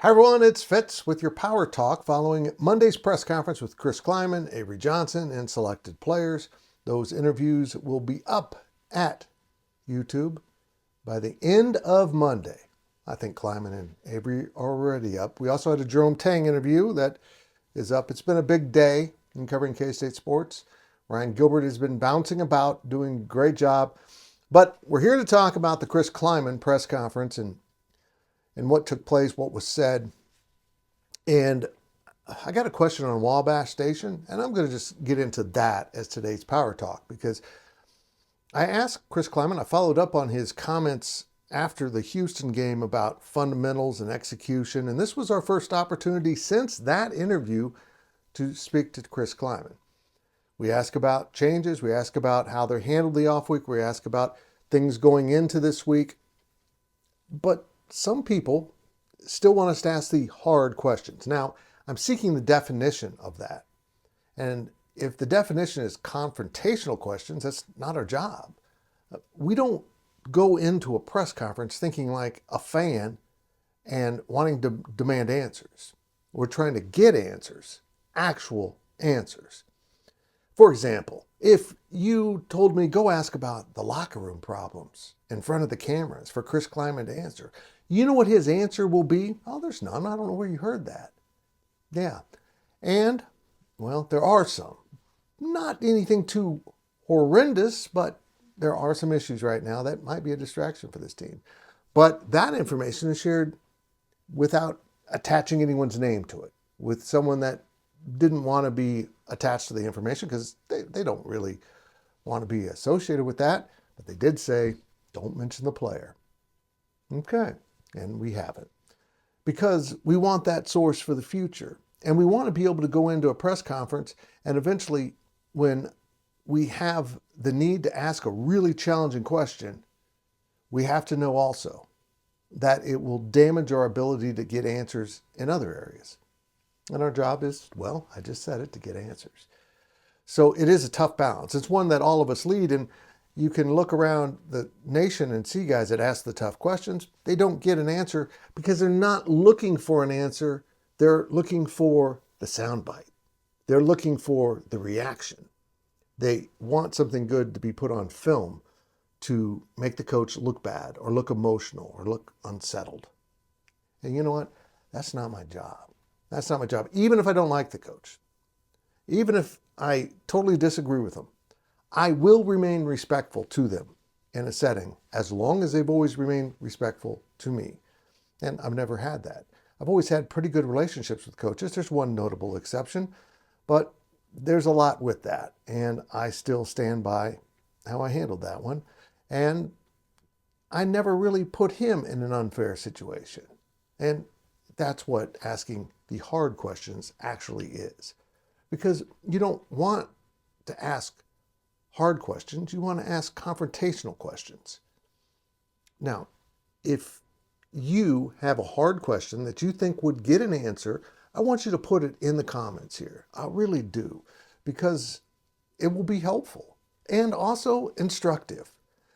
Hi everyone, it's Fitz with your Power Talk following Monday's press conference with Chris Kleiman, Avery Johnson, and selected players. Those interviews will be up at YouTube by the end of Monday. I think Kleiman and Avery are already up. We also had a Jerome Tang interview that is up. It's been a big day in covering K-State sports. Ryan Gilbert has been bouncing about, doing a great job. But we're here to talk about the Chris Kleiman press conference and what took place, what was said. And I got a question on Wabash Station, and I'm going to just get into that as today's Power Talk because I asked Chris Kleiman, I followed up on his comments after the Houston game about fundamentals and execution, and this was our first opportunity since that interview to speak to Chris Kleiman. We ask about changes, we ask about how they handled the off week, we ask about things going into this week, but some people still want us to ask the hard questions. Now, I'm seeking the definition of that. And if the definition is confrontational questions, that's not our job. We don't go into a press conference thinking like a fan and wanting to demand answers. We're trying to get answers, actual answers. For example, if you told me go ask about the locker room problems in front of the cameras for Chris Kleiman to answer, you know what his answer will be? Oh, there's none. I don't know where you heard that. Yeah. And, well, there are some. Not anything too horrendous, but there are some issues right now that might be a distraction for this team. But that information is shared without attaching anyone's name to it, with someone that didn't want to be attached to the information because they don't really want to be associated with that. But they did say, don't mention the player. Okay. And we haven't. Because we want that source for the future. And we want to be able to go into a press conference and eventually, when we have the need to ask a really challenging question, we have to know also that it will damage our ability to get answers in other areas. And our job is, well, I just said it, to get answers. So it is a tough balance. It's one that all of us lead, and you can look around the nation and see guys that ask the tough questions. They don't get an answer because they're not looking for an answer. They're looking for the soundbite. They're looking for the reaction. They want something good to be put on film to make the coach look bad or look emotional or look unsettled. And you know what? That's not my job. That's not my job. Even if I don't like the coach, even if I totally disagree with them, I will remain respectful to them in a setting as long as they've always remained respectful to me. And I've never had that. I've always had pretty good relationships with coaches. There's one notable exception, but there's a lot with that. And I still stand by how I handled that one. And I never really put him in an unfair situation. And that's what asking the hard questions actually is. Because you don't want to ask hard questions, you want to ask confrontational questions. Now, if you have a hard question that you think would get an answer, I want you to put it in the comments here. I really do, because it will be helpful and also instructive,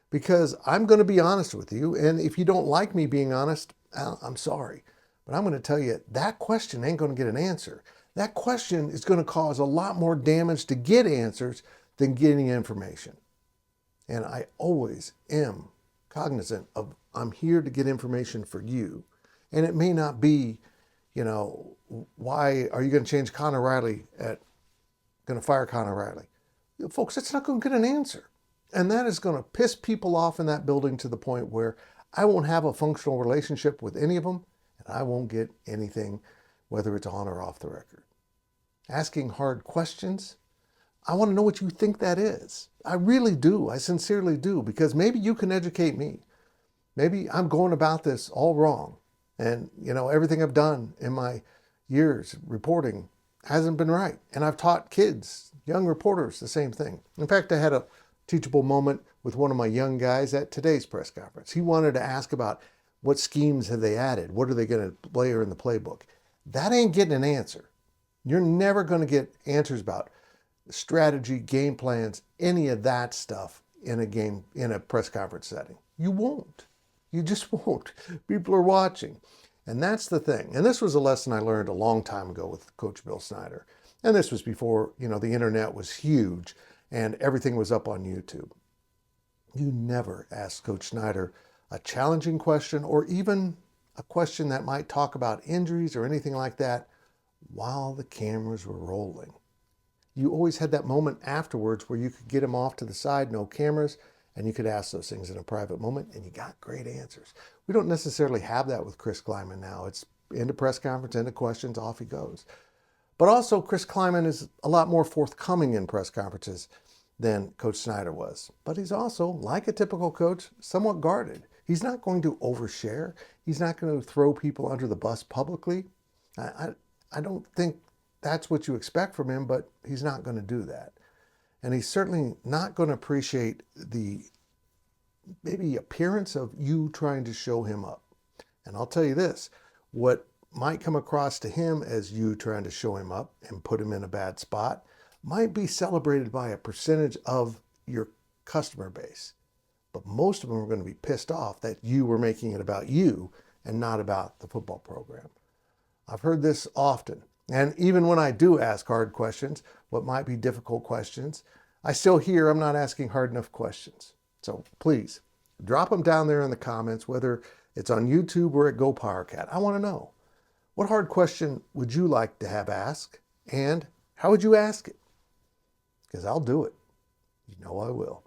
because I'm going to be honest with you. And if you don't like me being honest, I'm sorry, but I'm going to tell you that question ain't going to get an answer. That question is going to cause a lot more damage to get answers than getting information. And I always am cognizant of I'm here to get information for you. And it may not be, why are you going to change Connor Riley going to fire Connor Riley? Folks, that's not going to get an answer. And that is going to piss people off in that building to the point where I won't have a functional relationship with any of them, and I won't get anything, whether it's on or off the record. Asking hard questions, I want to know what you think that is. I really do. I sincerely do, because maybe you can educate me. Maybe I'm going about this all wrong. And, everything I've done in my years reporting hasn't been right. And I've taught kids, young reporters, the same thing. In fact, I had a teachable moment with one of my young guys at today's press conference. He wanted to ask about what schemes have they added? What are they going to layer in the playbook? That ain't getting an answer. You're never going to get answers about strategy, game plans, any of that stuff in a press conference setting. You won't. You just won't. People are watching. And that's the thing. And this was a lesson I learned a long time ago with Coach Bill Snyder. And this was before, the internet was huge and everything was up on YouTube. You never ask Coach Snyder a challenging question or even a question that might talk about injuries or anything like that while the cameras were rolling. You always had that moment afterwards where you could get him off to the side, no cameras, and you could ask those things in a private moment, and you got great answers. We don't necessarily have that with Chris Kleiman now. It's into press conference, into questions, off he goes. But also, Chris Kleiman is a lot more forthcoming in press conferences than Coach Snyder was. But he's also, like a typical coach, somewhat guarded. He's not going to overshare. He's not going to throw people under the bus publicly. I don't think that's what you expect from him, but he's not going to do that. And he's certainly not going to appreciate the maybe appearance of you trying to show him up. And I'll tell you this, what might come across to him as you trying to show him up and put him in a bad spot might be celebrated by a percentage of your customer base. But most of them are going to be pissed off that you were making it about you and not about the football program. I've heard this often. And even when I do ask hard questions, what might be difficult questions, I still hear I'm not asking hard enough questions. So please, drop them down there in the comments, whether it's on YouTube or at GoPowerCat. I want to know, what hard question would you like to have asked? And how would you ask it? Because I'll do it. You know I will.